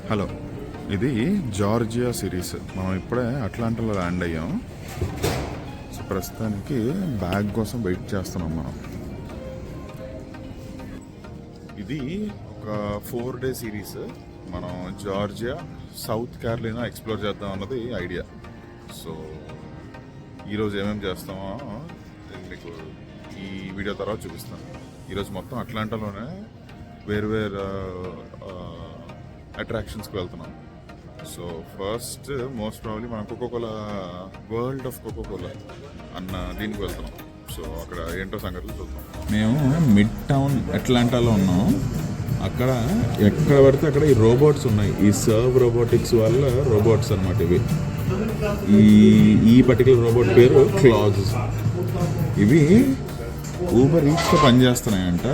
Hello, ఇది Georgia series. మనం ఇప్పుడే అట్లాంటాలో ల్యాండ్ అయ్యాం. సో ప్రస్తుతానికి బ్యాగ్ కోసం వెయిట్ చేస్తున్నాం మనం. ఇది ఒక 4 డే సిరీస్. మనం జార్జియా, సౌత్ క్యారోలినా ఎక్స్ప్లోర్ చేద్దాం అన్నది ఐడియా. సో ఈరోజు ఏమేమి చేస్తామో మీకు ఈ వీడియో తర్వాత చూపిస్తాను. ఈరోజు మొత్తం అట్లాంటాలోనే వేరు అట్రాక్షన్స్కి వెళ్తున్నాం. సో ఫస్ట్ మోస్ట్ ప్రాబ్లీ మనం కోకోకోలా, వరల్డ్ ఆఫ్ కోకోకోలా అన్న దీనికి వెళ్తున్నాం. సో అక్కడ ఏంటో సంగతులు చూద్దాం. మేము మిడ్ టౌన్ అట్లాంటాలో ఉన్నాం. అక్కడ ఎక్కడ పడితే అక్కడ ఈ రోబోట్స్ ఉన్నాయి. ఈ సర్వ్ రోబోటిక్స్ వల్ల రోబోట్స్ అన్నమాట ఇవి. ఈ పర్టికులర్ రోబోట్ పేరు క్లాజ్. ఇవి ఊబర్ ఈట్స్తో పనిచేస్తున్నాయంట.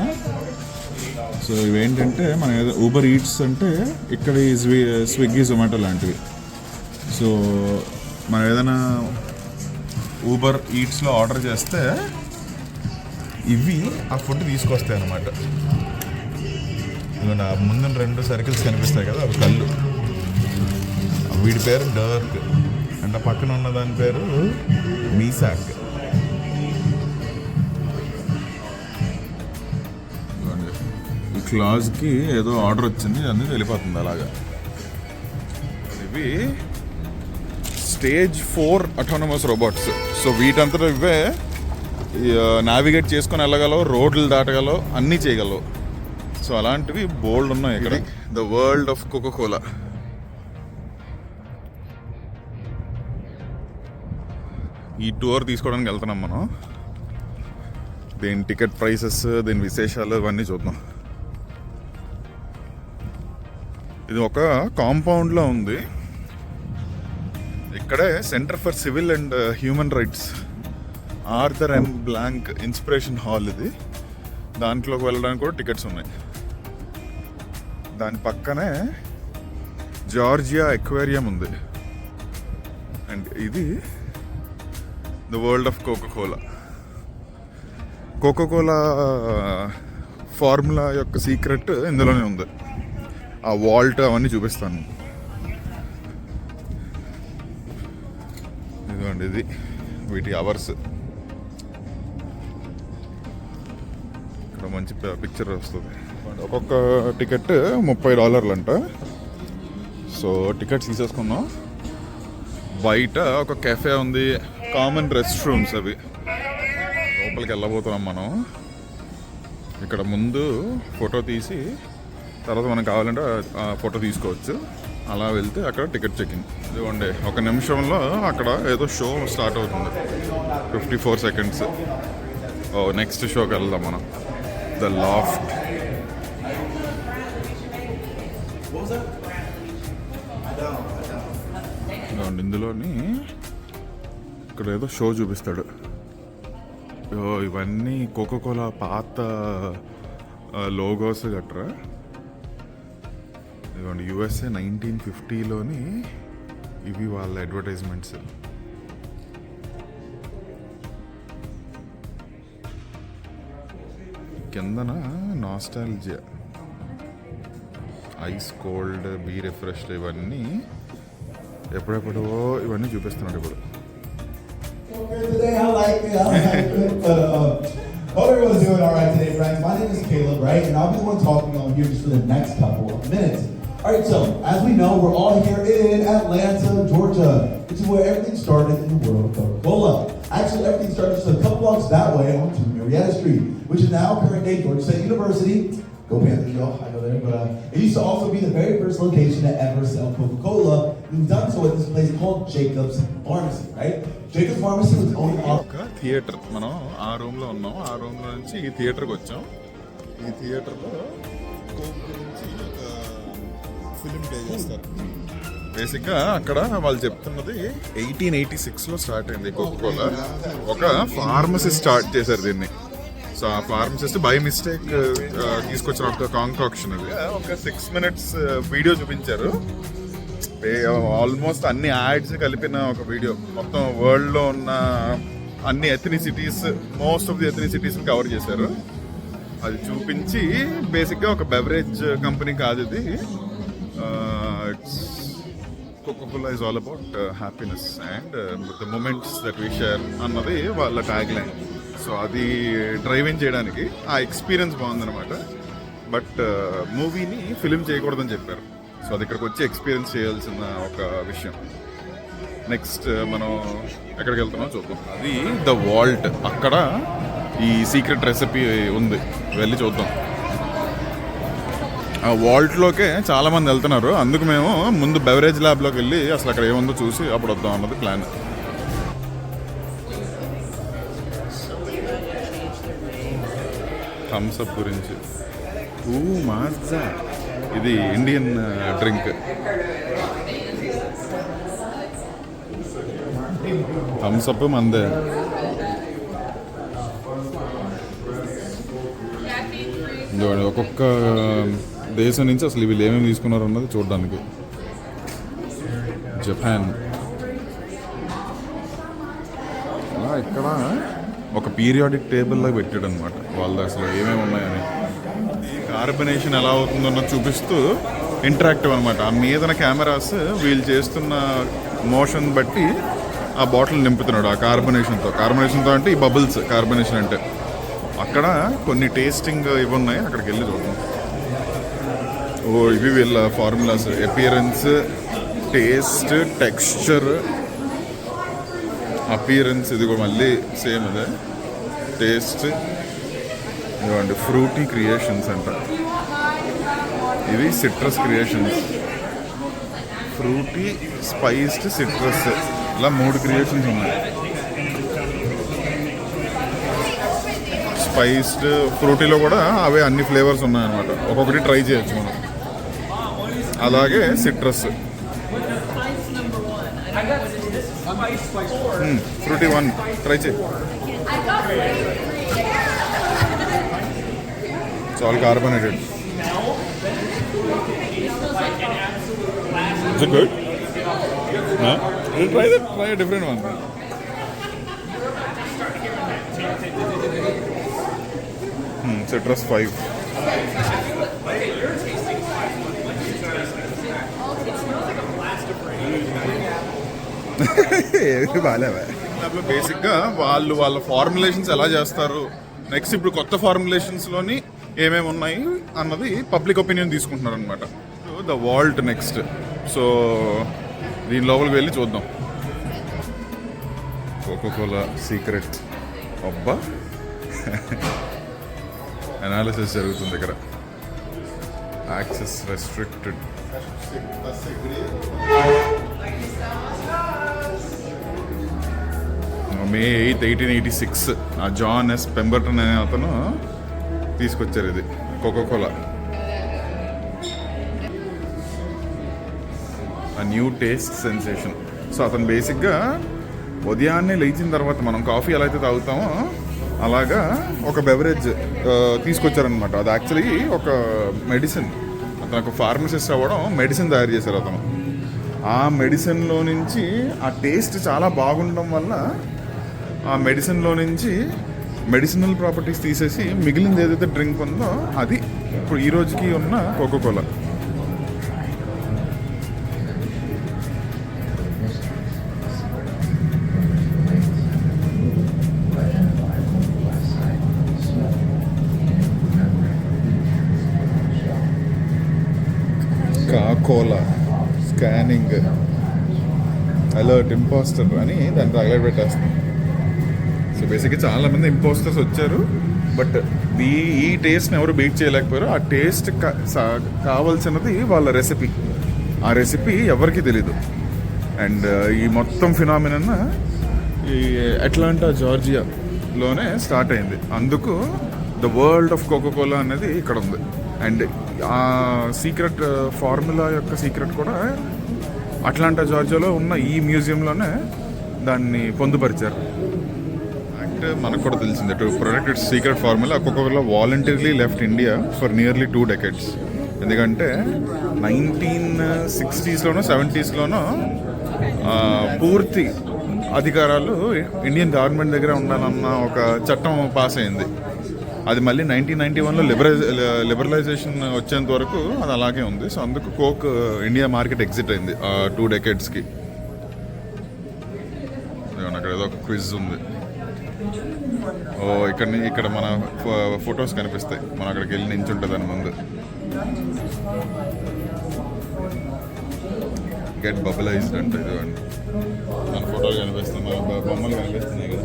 సో ఇవేంటంటే మన ఏదో ఊబర్ ఈట్స్ అంటే ఇక్కడ ఈ స్విగ్గీ, జొమాటో లాంటివి. సో మనం ఏదైనా ఊబర్ ఈట్స్లో ఆర్డర్ చేస్తే ఇవి ఆ ఫుడ్ తీసుకొస్తాయి అన్నమాట. ఇదిగోండి, ఆ ముందు 2 సర్కిల్స్ కనిపిస్తాయి కదా, అవి కళ్ళు. వీడి పేరు డర్క్ అంటే పక్కన ఉన్న దాని పేరు మీసాక్. క్లాజ్కి ఏదో ఆర్డర్ వచ్చింది, అన్నీ వెళ్ళిపోతుంది అలాగా. ఇవి స్టేజ్ 4 అటానమస్ రోబోట్స్. సో వీటంతా ఇవే నావిగేట్ చేసుకొని వెళ్ళగలవు, రోడ్లు దాటగలవు, అన్నీ చేయగలవు. సో అలాంటివి బోల్డ్ ఉన్నాయి ఇక్కడ. The world of Coca Cola. ఈ టూర్ తీసుకోవడానికి వెళ్తున్నాం మనం. దీని టికెట్ ప్రైసెస్, దీని విశేషాలు ఇవన్నీ చూద్దాం. ఇది ఒక కాంపౌండ్లో ఉంది. ఇక్కడే centre for civil and human rights, Arthur M blank inspiration hall ఇది. దాంట్లోకి వెళ్ళడానికి కూడా టికెట్స్ ఉన్నాయి. దాని పక్కనే జార్జియా ఎక్వేరియం ఉంది. అండ్ ఇది the world of Coca Cola. Coca Cola formula యొక్క సీక్రెట్ ఇందులోనే ఉంది. ఆ వాల్ట్ అవన్నీ చూపిస్తాను. ఇదిగోండి, ఇది వీటి అవర్స్. ఇక్కడ మంచి పిక్చర్ వస్తుంది. ఒక్కొక్క టికెట్ $30 అంట. సో టికెట్స్ తీసేసుకున్నాం. బయట ఒక కెఫే ఉంది, కామన్ రెస్ట్ రూమ్స్ అవి. లోపలికి వెళ్ళబోతున్నాం మనం. ఇక్కడ ముందు ఫోటో తీసి తర్వాత మనకు కావాలంటే ఆ ఫోటో తీసుకోవచ్చు. అలా వెళ్తే అక్కడ టికెట్ చెకింగ్. ఇదిగోండి, 1 నిమిషంలో అక్కడ ఏదో షో స్టార్ట్ అవుతుంది. 54 సెకండ్స్. నెక్స్ట్ షోకి వెళ్దాం మనం. The laughed. ఇందులోని ఇక్కడ ఏదో షో చూపిస్తాడు. ఇవన్నీ కోకోకోలా పాత లోగోస్ గట్రా. ఇదిగోండి, USA 1950లోని ఇవి వాళ్ళ అడ్వర్టైజ్మెంట్స్. కిందన nostalgia, ice cold, be refreshed, ఇవన్నీ ఎప్పుడెప్పుడో ఇవన్నీ చూపిస్తున్నాడు ఇప్పుడు. Hope everyone's doing all right today, friends. My name is Caleb, right? And I'll be the one talking on here just for the next couple of minutes. All right, so as we know, we're all here in Atlanta, Georgia, which is where everything started in the world of Coca-Cola. Actually, everything started just a couple blocks that way onto Marietta Street, which is now current-day Georgia State University. Go Panthers, y'all. I know there. But it used to also be the very first location to ever sell Coca-Cola. We've done so at this place called Jacob's Pharmacy, right? Jacob's Pharmacy was only ఒక theatre. మనం ఆ రూమ్లో ఉన్నాం. ఆ రూమ్లో నుంచి ఈ థియేటర్కి వచ్చాం. ఈ థియేటర్లో కోక్ గురించి ఒక ఫిలిం ప్లే చేస్తారు. బేసిక్గా అక్కడ వాళ్ళు చెప్తున్నది 1886లో స్టార్ట్ అయింది కోకోకోలా. ఒక ఫార్మసీ స్టార్ట్ చేశారు దీన్ని. సో ఆ ఫార్మసిస్ట్ బై మిస్టేక్ తీసుకొచ్చిన ఒక కాంకాక్షన్. అది ఒక 6 minutes వీడియో చూపించారు. ఆల్మోస్ట్ అన్ని యాడ్స్ కలిపిన ఒక వీడియో. మొత్తం వరల్డ్లో ఉన్న అన్ని ఎథనిసిటీస్, మోస్ట్ ఆఫ్ ది ఎథనిసిటీస్ని కవర్ చేశారు. అది చూపించి బేసిక్గా ఒక బెవరేజ్ కంపెనీ కాదు ఇది, it's Coca Cola is all about happiness and the moments that we share అన్నది వాళ్ళ ట్యాగ్ లైన్. సో అది డ్రైవింగ్ చేయడానికి ఆ ఎక్స్పీరియన్స్ బాగుందన్నమాట. బట్ మూవీని ఫిలిం చేయకూడదని చెప్పారు. సో అది ఇక్కడికి వచ్చి ఎక్స్పీరియన్స్ చేయాల్సిన ఒక విషయం. నెక్స్ట్ మనం ఎక్కడికి వెళ్తున్నామో చూద్దాం. అది ద వాల్ట్, అక్కడ ఈ సీక్రెట్ రెసిపీ ఉంది, వెళ్ళి చూద్దాం. ఆ వాల్ట్లోకే చాలామంది వెళ్తున్నారు, అందుకు మేము ముందు బెవరేజ్ ల్యాబ్లోకి వెళ్ళి అసలు అక్కడ ఏముందో చూసి అప్పుడు వద్దాం అన్నది ప్లాన్. థమ్స్ అప్ గురించి మాజా, ఇది ఇండియన్ డ్రింక్. థమ్స్ అప్ మందే. ఒక్కొక్క దేశం నుంచి అసలు వీళ్ళు ఏమేమి తీసుకున్నారు అన్నది చూడడానికి. జపాన్, ఇక్కడ ఒక పీరియాడిక్ టేబుల్లో పెట్టాడు అనమాట వాళ్ళు అసలు ఏమేమి ఉన్నాయని. ఈ కార్బనేషన్ ఎలా అవుతుందన్నది చూపిస్తూ ఇంటరాక్టివ్ అనమాట. ఆ మీదన కెమెరాస్ వీళ్ళు చేస్తున్న మోషన్ బట్టి ఆ బాటిల్ నింపుతున్నాడు ఆ కార్బనేషన్తో అంటే ఈ బబుల్స్ కార్బనేషన్ అంటే. అక్కడ కొన్ని టేస్టింగ్ ఇవి ఉన్నాయి, అక్కడికి వెళ్ళి చూద్దాం. ఇవి వీళ్ళ formulas: appearance, taste, texture, appearance. ఇది కూడా మళ్ళీ సేమ్ అదే టేస్ట్. ఇవ్వండి ఫ్రూటీ క్రియేషన్స్ అంట, ఇవి citrus creations. Frutti, spiced, citrus, ఇలా 3 క్రియేషన్స్ ఉన్నాయి. స్పైస్డ్, ఫ్రూటీలో కూడా అవే అన్ని ఫ్లేవర్స్ ఉన్నాయన్నమాట, ఒక్కొక్కటి ట్రై చేయొచ్చు మనం. అలాగే సిట్రస్, ఫ్రూటీ 1 ట్రై చేయి. It's all carbonated. Is it good? Huh? We'll try a different one. Citrus 5. బేసిక్గా వాళ్ళ ఫార్ములేషన్స్ ఎలా చేస్తారు, నెక్స్ట్ ఇప్పుడు కొత్త ఫార్ములేషన్స్లోని ఏమేమి ఉన్నాయి అన్నది పబ్లిక్ ఒపీనియన్ తీసుకుంటున్నారు అనమాట. The Walt next. సో దీని లోపలికి వెళ్ళి చూద్దాం. Coca Cola secret. అబ్బా, అనాలిసిస్ జరుగుతుంది ఇక్కడ. Access restricted. May 8, 1886 ఆ జాన్ ఎస్ పెంబర్టన్ అనే అతను తీసుకొచ్చారు ఇది కోకోకోలా. ఆ న్యూ టేస్ట్ సెన్సేషన్. సో అతను బేసిక్గా ఉదయాన్నే లేచిన తర్వాత మనం కాఫీ ఎలా అయితే తాగుతామో అలాగా ఒక బెవరేజ్ తీసుకొచ్చారనమాట. అది యాక్చువల్లీ ఒక మెడిసిన్. అతను ఒక ఫార్మసిస్ట్ అవ్వడం, మెడిసిన్ తయారు చేశారు అతను. ఆ మెడిసిన్లో నుంచి ఆ టేస్ట్ చాలా బాగుండడం వల్ల ఆ మెడిసిన్లో నుంచి మెడిసినల్ ప్రాపర్టీస్ తీసేసి మిగిలింది ఏదైతే డ్రింక్ ఉందో అది ఇప్పుడు ఈ రోజుకి ఉన్న Coca Cola. Cola scanning alert imposter అని దాన్ని అలర్ట్ పెట్టేస్తుంది. సో బేసిక్గా చాలామంది ఇంపోస్టర్స్ వచ్చారు, బట్ ఈ టేస్ట్ని ఎవరు బీట్ చేయలేకపోయారు. ఆ టేస్ట్ కావాల్సినది వాళ్ళ రెసిపీ. ఆ రెసిపీ ఎవరికి తెలీదు. అండ్ ఈ మొత్తం ఫినామినన్ ఈ అట్లాంటా జార్జియాలోనే స్టార్ట్ అయింది. అందుకు ద వరల్డ్ ఆఫ్ కోకోకోలా అనేది ఇక్కడ ఉంది. అండ్ ఆ సీక్రెట్ ఫార్ములా యొక్క సీక్రెట్ కూడా అట్లాంటా జార్జియాలో ఉన్న ఈ మ్యూజియంలోనే దాన్ని పొందుపరిచారు. అండ్ మనకు కూడా తెలిసిందే, to protect it's secret formula Coca Cola voluntarily left India for nearly 2 decades. ఎందుకంటే 1960s 70s పూర్తి అధికారాలు ఇండియన్ గవర్నమెంట్ దగ్గర ఉండాలన్న ఒక చట్టం పాస్ అయింది. అది మళ్ళీ 1991లో లిబరలైజేషన్ వచ్చేంత వరకు అది అలాగే ఉంది. సో అందుకు కోక్ ఇండియా మార్కెట్ ఎగ్జిట్ అయింది 2 డెకేడ్స్కి. అక్కడ ఏదో ఒక క్విజ్ ఉంది. ఇక్కడ మన ఫొటోస్ కనిపిస్తాయి. మనం అక్కడికి వెళ్ళి నించుంటుంది దాని ముందు. గెట్ బబులైజ్డ్ అంటే ఇది అండి. మన ఫోటోలు కనిపిస్తున్నాయి, మన బొమ్మలు కనిపిస్తున్నాయి కదా.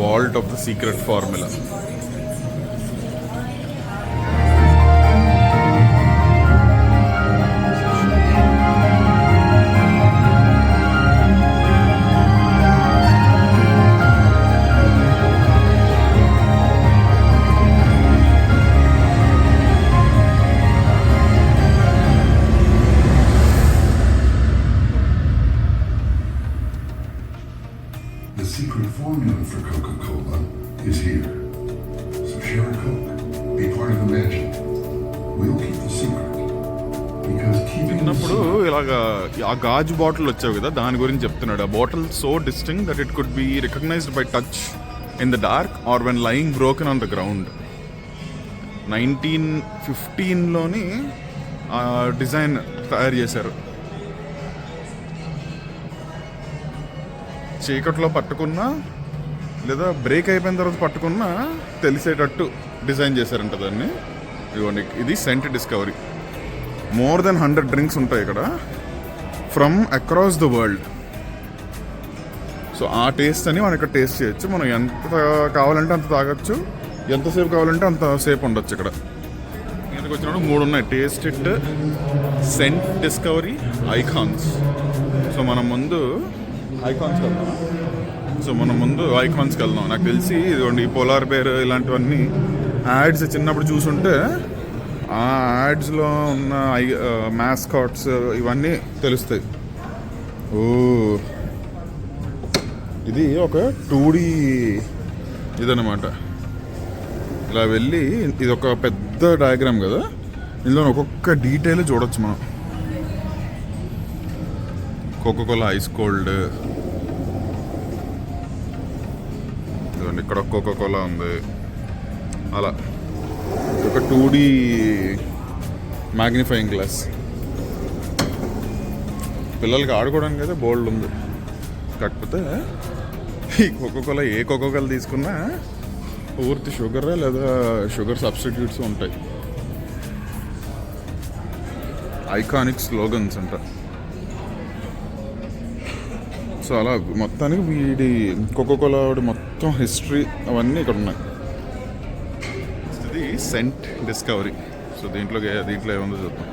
Vault of the secret formula. The secret formula for Coca-Cola is here. So share a Coke. Be part of the magic. We'll keep the secret. Because keeping the చిన్నప్పుడు secret... ఇలాగా ఆ గాజు బాటిల్ వచ్చావు కదా, దాని గురించి చెప్తున్నాడు. ఆ bottle so distinct that it could be recognised by touch in the dark or when lying broken on the ground. 1915లోని ఆ డిజైన్ తయారు చేశారు. చీకట్లో పట్టుకున్నా లేదా బ్రేక్ అయిపోయిన తర్వాత పట్టుకున్నా తెలిసేటట్టు డిజైన్ చేశారంట దాన్ని. ఇదిగోండి, ఇది scent discovery. More than 100 drinks ఉంటాయి ఇక్కడ from across the world. So ఆ టేస్ట్ అని మనం ఇక్కడ టేస్ట్ చేయొచ్చు. మనం ఎంత కావాలంటే అంత తాగొచ్చు, ఎంతసేపు కావాలంటే అంతసేపు ఉండొచ్చు ఇక్కడ. ఇక్కడికి వచ్చినప్పుడు 3 ఉన్నాయి: taste it, scent discovery, icons. So మనం ముందు ఐకాన్స్కి వెళ్దాం. నాకు తెలిసి ఇదిగోండి ఈ పోలార్ బేర్ ఇలాంటివన్నీ యాడ్స్ చిన్నప్పుడు చూసుంటే ఆ యాడ్స్లో ఉన్న మ్యాస్కాట్స్ ఇవన్నీ తెలుస్తాయి. ఓ, ఇది ఒక 2D ఇదన్నమాట. ఇలా వెళ్ళి ఇది ఒక పెద్ద డయాగ్రామ్ కదా, ఇందులో ఒక్కొక్క డీటెయిల్ చూడొచ్చు మనం. కోకోకోలా ఐస్ కోల్డ్, ఇక్కడ కోకోకోలా ఉంది. అలా ఒక 2D మ్యాగ్నిఫైయింగ్ గ్లాస్. పిల్లలకి ఆడుకోవడానికి అయితే బోల్డ్ ఉంది. కాకపోతే ఈ కోకోకోలా ఏ కోకోకోలా తీసుకున్నా పూర్తి షుగర్ లేదా షుగర్ సబ్స్టిట్యూట్స్ ఉంటాయి. ఐకానిక్ స్లోగన్స్ అంట. సో అలా మొత్తానికి వీడి కోకోకోలా మొత్తం హిస్టరీ అవన్నీ ఇక్కడ ఉన్నాయి. ఇది సెంట్ డిస్కవరీ. సో దీంట్లో ఏముందో చూద్దాం.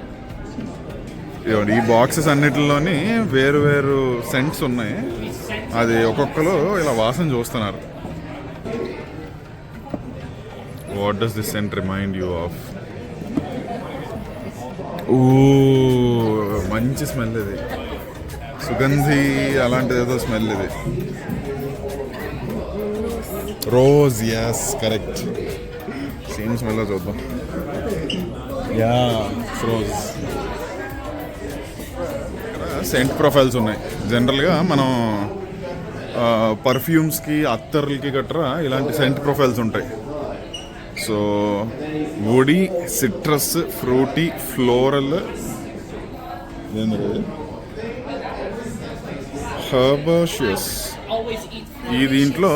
ఈ బాక్సెస్ అన్నిటిలోని వేరు సెంట్స్ ఉన్నాయి. అది ఒక్కొక్కరు ఇలా వాసన చూస్తున్నారు. What does this scent remind you of? ఓ, మంచి స్మెల్ ఇది. సుగంధి అలాంటిది ఏదో స్మెల్ ఇది. Rose, yes correct. Same smell చూద్దాం. Yeah, rose. సెంట్ ప్రొఫైల్స్ ఉన్నాయి. జనరల్గా మనం పర్ఫ్యూమ్స్కి, అత్తర్లకి గట్రా ఇలాంటి సెంట్ ప్రొఫైల్స్ ఉంటాయి. So woody, citrus, fruity, floral, herbaceous. ఈ దీంట్లో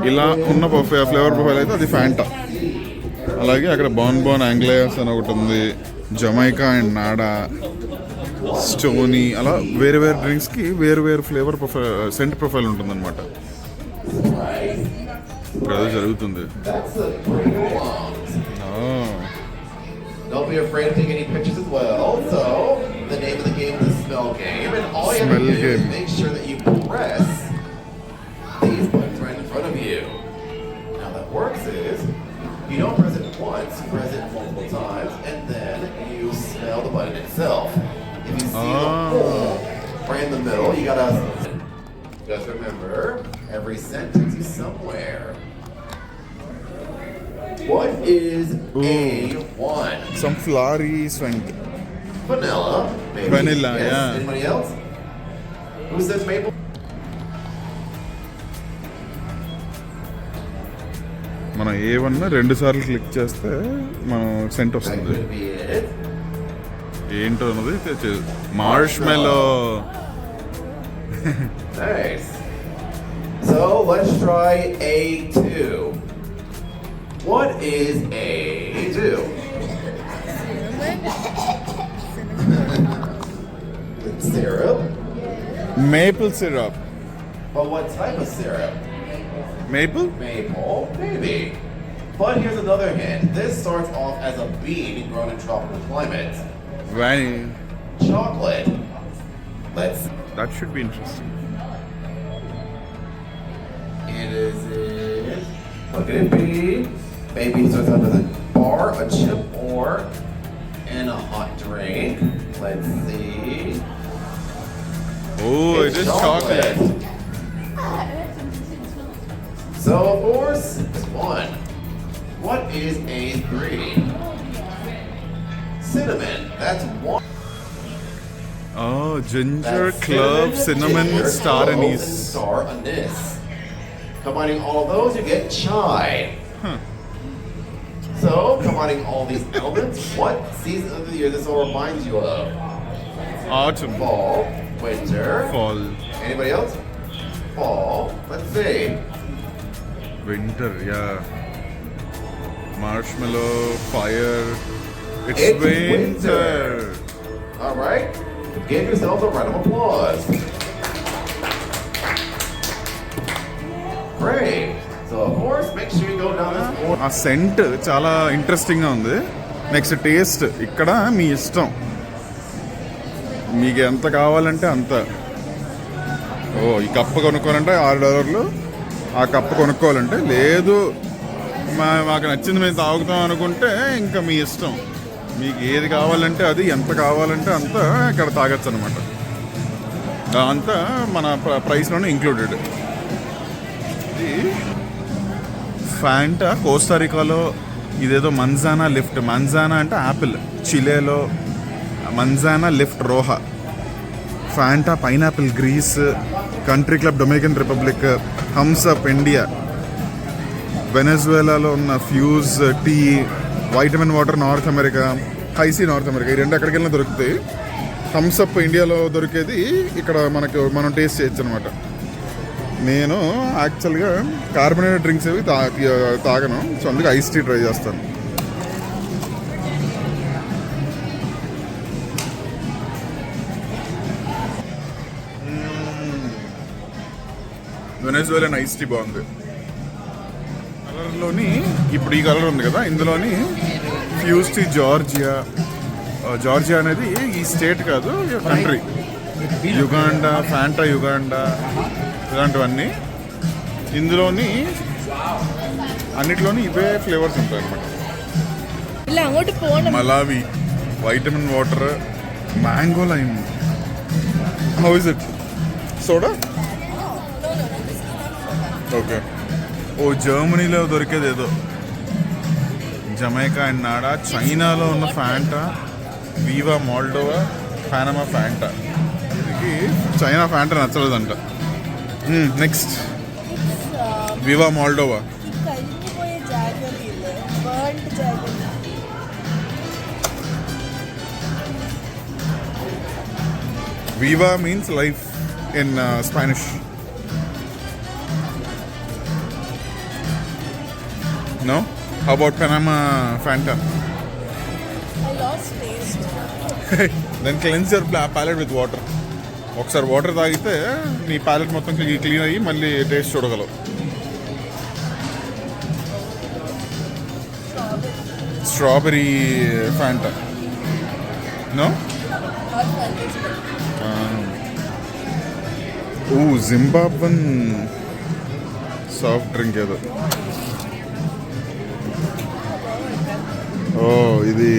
ఇలా ఉన్న ఫ్లేవర్ ప్రొఫైల్ అయితే అది ఫ్యాంటా. అలాగే అక్కడ బాన్ యాంగ్లేయస్ అని ఒకటి ఉంది, జమైకా అండ్ నాడా, స్టోనీ. అలా వేరు డ్రింక్స్కి వేరు ఫ్లేవర్ ప్రొఫైల్, సెంట్ ప్రొఫైల్ ఉంటుందన్నమాట. ఇప్పుడు అదే జరుగుతుంది. Don't be afraid to take any pictures as well. So, the name of the game is the smell game, and all you have to do is make sure that you press these buttons right in front of you. How that works is, you don't press it once, you press it multiple times, and then you smell the button itself. If you see the hole right in the middle, you gotta just remember, every scent takes you somewhere. What is A1? Some flowery scent. Vanilla. Maybe. Vanilla, Yes. yeah. Anybody else? Who says maple? మనం ఏమన్నా 2 సార్లు click చేస్తే మనం cent That వస్తుంది. could be it. ఏంటో అన్నది marshmallow. Nice. So let's try A2. What is A2? It's syrup. Maple syrup. But what type of syrup? Maple? Maple, maybe. But here's another hint. This starts off as a bean grown in tropical climates. Chocolate. Let's. That should be interesting. It is it. What could it be? Maybe it starts off as a bar, a chip, or in a hot drink. Let's see. Oh, it is chocolate. So, of course, it's one. What is A3? Cinnamon. That's one. Oh, ginger, That's clove, cinnamon, ginger, star clove, anise. and star anise. Combining all of those, you get chai. Huh. So, combining all these elements, what season of the year this all reminds you of? Autumn. Fall, winter. Fall. Anybody else? Fall. Let's see. Winter, yeah. Marshmallow, fire. It's It's winter. All right. Give yourselves a round of applause. Great. So, of course, make sure you go down this order. ఆ cent చాలా ఇంట్రెస్టింగ్గా ఉంది. Next taste ఇక్కడ మీ ఇష్టం, మీకు ఎంత కావాలంటే అంత. ఓ, ఈ కప్పు కొనుక్కోవాలంటే $6. ఆ కప్పు కొనుక్కోవాలంటే లేదు మాకు నచ్చింది మేము తాగుతాం అనుకుంటే ఇంకా మీ ఇష్టం. మీకు ఏది కావాలంటే అది, ఎంత కావాలంటే అంత ఇక్కడ తాగొచ్చు అనమాట. అంతా మన ప్రైస్లోనే ఇంక్లూడెడ్. ఇది ఫ్యాంటా కోస్టారికాలో ఇదేదో మంజానా లిఫ్ట్. మంజానా అంటే యాపిల్. చిలేలో మంజానా లిఫ్ట్ రోహా. Fanta pineapple Greece. Country Club Dominican Republic. Thums Up India. వెనెజువేలాలో ఉన్న Fuze Tea. Vitamin Water North America. Hi-C North America. ఈ రెండు ఎక్కడికి వెళ్ళినా దొరుకుతాయి. థమ్స్ అప్ ఇండియాలో దొరికేది ఇక్కడ మనం టేస్ట్ చేయొచ్చు అనమాట. నేను యాక్చువల్గా కార్బోనేటెడ్ డ్రింక్స్ అవి తాగను, సో అందుకే ఐస్ టీ ట్రై చేస్తాను. వెనెజువేలన్ ఐస్ టీ బాగుంది. కలర్లోని ఇప్పుడు ఈ కలర్ ఉంది కదా, ఇందులోని ఫ్యూజ్ టీ జార్జియా. జార్జియా అనేది ఈ స్టేట్ కాదు, కంట్రీ. యుగాండా, ఫ్యాంటా యుగాండా, ఇలాంటివన్నీ ఇందులోని అన్నిట్లోని ఇవే ఫ్లేవర్స్ ఉంటాయి అన్నమాట. ഇല്ല അങ്ങോട്ട് പോകണം. Malawi, vitamin water, mango lime. How is it? Soda? Okay. ఓ, జర్మనీలో దొరికేది ఏదో జమైకా అండ్ నాడా. చైనాలో ఉన్న Fanta, Viva Moldova, Panama Fanta. ఇది చైనా ఫ్యాంటా నచ్చలేదంట. Next Viva Moldova. കരിഞ്ഞുപോയ ജാഗറി ഇല്ലേ, burnt jaggery. Viva means life in Spanish. No? How about Panama Fanta? I lost taste. Then cleanse your palate with water. ఒకసారి water తాగితే నీ palate మొత్తం clean అయ్యి మళ్ళీ టేస్ట్ చూడగలవు. Strawberry Fanta. నో? ఓ, జింబాబ్వన్ సాఫ్ట్ డ్రింక్ ఏదో. ఓ, ఇది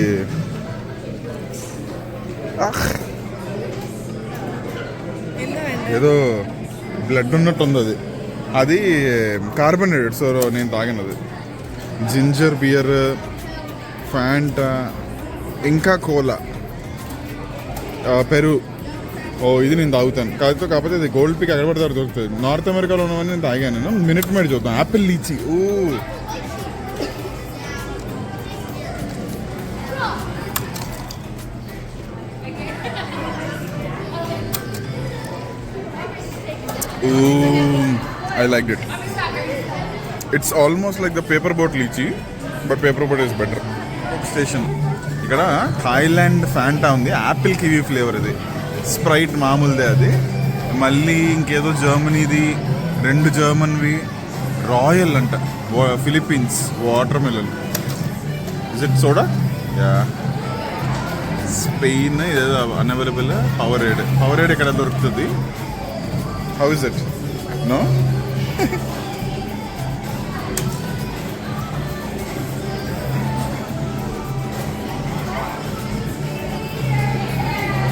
ఏదో బ్లడ్ ఉన్నట్టు ఉంది. అది అది కార్బోనేటెడ్, సో నేను తాగినది. జింజర్ బియర్, ఫ్యాంటా, ఇంకా కోలా. పెరు. ఓ ఇది నేను తాగుతాను, కాకపోతే ఇది గోల్డ్ పీక్ ఎక్కడ పడితే దొరుకుతుంది. నార్త్ అమెరికాలో ఉన్నవన్నీ నేను తాగాను. నేను మినిట్ మేడ్ చూద్దాం. Apple lychee. Oh I liked it. It's almost like the paper boat lychee, but paper boat is better. Station. ఇక్కడ థాయిలాండ్ ఫ్యాంటా ఉంది, యాపిల్ కివీ ఫ్లేవర్. ఇది స్ప్రైట్ మామూలుదే. అది మళ్ళీ ఇంకేదో జర్మనీది, 2 జర్మన్వి, రాయల్ అంట, Philippines watermelon. Is it soda? Yeah. Spain ఇదేదో అన్అవైలబుల్. పవరేడ్ ఇక్కడ దొరుకుతుంది. How is it? No.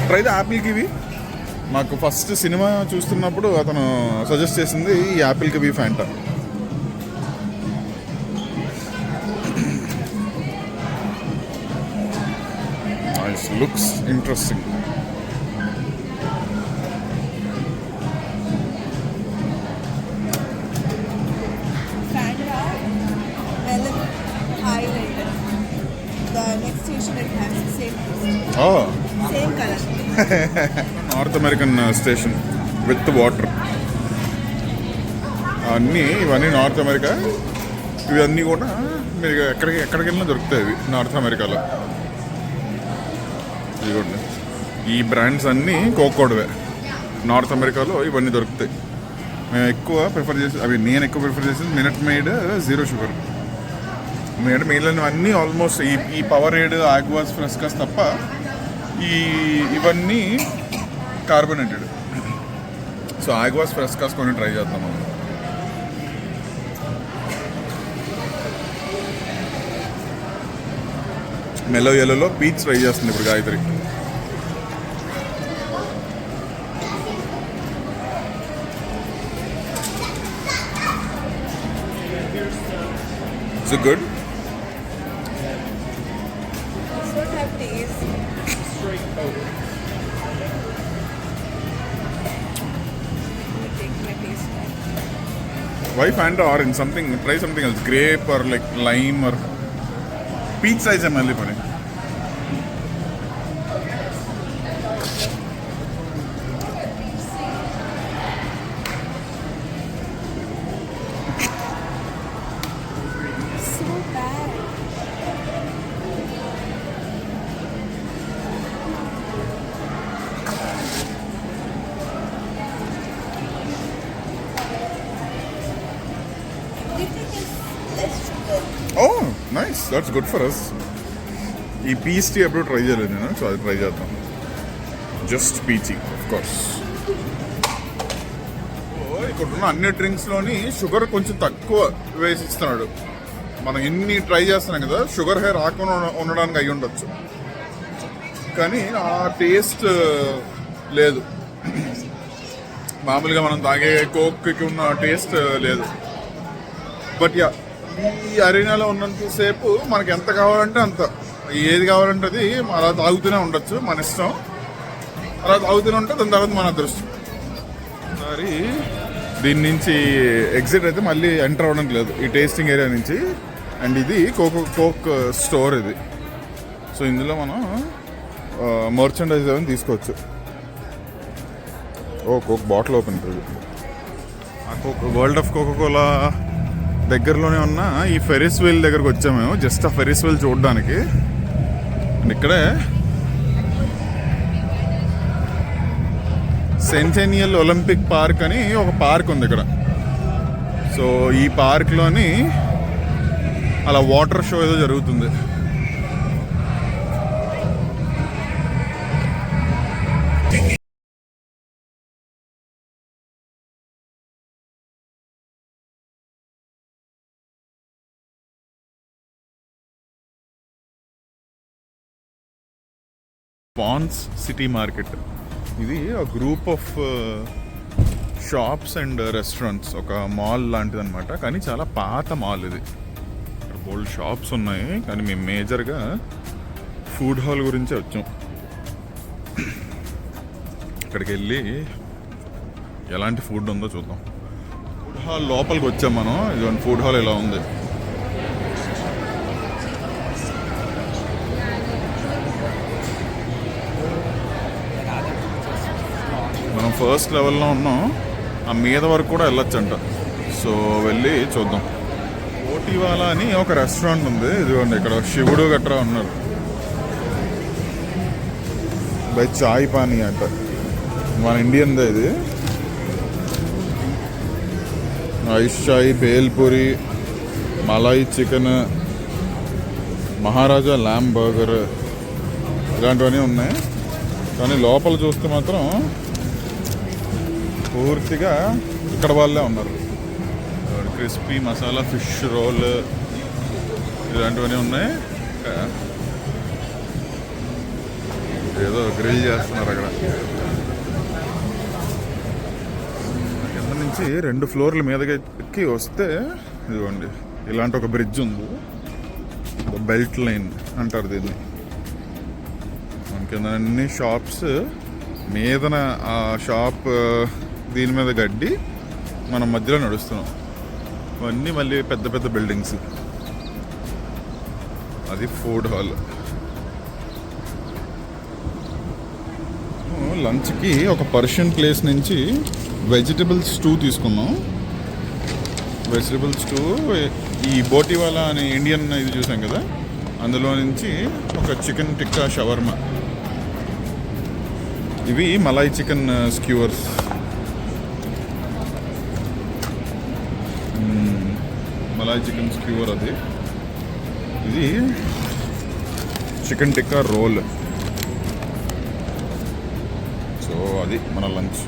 Try the apple kiwi. మాకు ఫస్ట్ సినిమా చూస్తున్నప్పుడు అతను సజెస్ట్ చేసింది ఈ apple kiwi Fanta. Nice, looks interesting. Fanta, melon, Highland. The next station it has the same taste. Oh Same color. North American station with water. ఇవన్నీ North America. ఇవన్నీ కూడా మీరు ఎక్కడికి వెళ్ళినా దొరుకుతాయి. ఇవి నార్త్ అమెరికాలో. ఇదిగోండి, ఈ బ్రాండ్స్ అన్నీ కోకోడ్వే. నార్త్ అమెరికాలో ఇవన్నీ దొరుకుతాయి. నేను ఎక్కువ ప్రిఫర్ చేసేది మినిట్ మేడ్ 0 షుగర్. మిగిలినవన్నీ ఆల్మోస్ట్ ఈ పవరేడ్, ఆగ్వాస్, ఫ్రెస్కాస్ తప్ప ఇవన్నీ కార్బోనేటెడ్. సో ఆగ్వాస్, ఫ్రెస్కాస్ కొన్ని ట్రై చేద్దాం మనం. మెలో ఎల్లోలో పీచ్ ట్రై చేస్తుంది ఇప్పుడు Gayatri. Is it good? It's not have taste. Take my taste back. Why Fanta orange? Try something else. Grape or like lime or peach size mali pane. So bad. Everything is less sugar. Oh, nice. That's good for us. ఈ peach tea ఎప్పుడు try చేయలేదు నేను, so అది try చేద్దాం. Just peachy of course. ఇక్కడ ఉన్న అన్ని డ్రింక్స్లోని sugar కొంచెం తక్కువ వేసి ఇస్తున్నాడు. మనం ఎన్ని ట్రై చేస్తున్నాం కదా, షుగర్ హై రాకుండా ఉండడానికి అయి ఉండొచ్చు, కానీ ఆ టేస్ట్ లేదు. మామూలుగా మనం తాగే కోక్కి ఉన్న టేస్ట్ లేదు. బట్ యా, ఈ అరీనాలో ఉన్నంతసేపు మనకి ఎంత కావాలంటే అంత, ఏది కావాలంటే అది అలా తాగుతూనే ఉండొచ్చు, మన ఇష్టం. అలా తాగుతూనే ఉంటే దాని తర్వాత మన అదృష్టం. మరి దీని నుంచి ఎగ్జిట్ అయితే మళ్ళీ ఎంటర్ అవ్వడానికి లేదు, ఈ టేస్టింగ్ ఏరియా నుంచి. అండ్ ఇది కోక్ స్టోర్ ఇది. సో ఇందులో మనం మర్చెండైజ్ ఏమైనా తీసుకోవచ్చు. కోక్ బాటిల్ ఓపెన్ ఉంటుంది. ఆ వరల్డ్ ఆఫ్ కోకోకోలా దగ్గరలోనే ఉన్న ఈ ఫెరిస్ వీల్ దగ్గరకు వచ్చాము మేము, జస్ట్ ఆ ఫెరిస్ వీల్ చూడడానికి. అండ్ ఇక్కడే సెంటెనియల్ ఒలింపిక్ పార్క్ అని ఒక పార్క్ ఉంది ఇక్కడ. సో ఈ పార్క్లోని అలా వాటర్ షో ఏదో జరుగుతుంది. Pans city market. ఇది ఒక group of shops and restaurants, ఒక మాల్ లాంటిది అనమాట. కానీ చాలా పాత మాల్ ఇది. ఇక్కడ బోల్డ్ షాప్స్ ఉన్నాయి, కానీ మేము మేజర్గా ఫుడ్ హాల్ గురించే వచ్చాం. అక్కడికి వెళ్ళి ఎలాంటి ఫుడ్ ఉందో చూద్దాం. ఫుడ్ హాల్ లోపలికి వచ్చాం మనం. ఇదిగోండి ఫుడ్ హాల్ ఇలా ఉంది. మనం ఫస్ట్ లెవెల్లో ఉన్నాం. ఆ మీద వరకు కూడా వెళ్ళొచ్చంట. సో వెళ్ళి చూద్దాం. కోటివాలా అని ఒక రెస్టారెంట్ ఉంది. ఇదిగోండి ఇక్కడ శివుడు గట్రా ఉన్నారు. బై చాయ్ పానీ అంట, మన ఇండియన్దే ఇది. ఐస్ చాయ్, బేల్పూరి, మలాయి చికెన్, మహారాజా ల్యామ్ బర్గర్ ఇలాంటివన్నీ ఉన్నాయి. కానీ లోపల చూస్తే మాత్రం పూర్తిగా ఇక్కడ వాళ్ళే ఉన్నారు. క్రిస్పీ మసాలా ఫిష్ రోల్ ఇలాంటివన్నీ ఉన్నాయి. ఏదో గ్రిల్ చేస్తున్నారు అక్కడ. కింద నుంచి 2 ఫ్లోర్ల మీదకి ఎక్కి వస్తే ఇదిగోండి ఇలాంటి ఒక బ్రిడ్జ్ ఉంది. బెల్ట్ లైన్ అంటారు దీన్ని. మన కింద అన్ని షాప్స్, మీదన ఆ షాప్ దీని మీద గడ్డి, మనం మధ్యలో నడుస్తున్నాం. ఇవన్నీ మళ్ళీ పెద్ద పెద్ద బిల్డింగ్స్. అది ఫుడ్ హాల్. లంచ్కి ఒక పర్షియన్ ప్లేస్ నుంచి వెజిటబుల్ స్టూ తీసుకున్నాం. వెజిటబుల్ స్టూ ఈ బోటివాలా అనే ఇండియన్ ఇది చూసాం కదా, అందులో నుంచి ఒక చికెన్ టిక్కా షవర్మా. ఇవి malai chicken skewers. Malai chicken skewer అది. ఇది చికెన్ టిక్కా రోల్. సో అది మన లంచ్.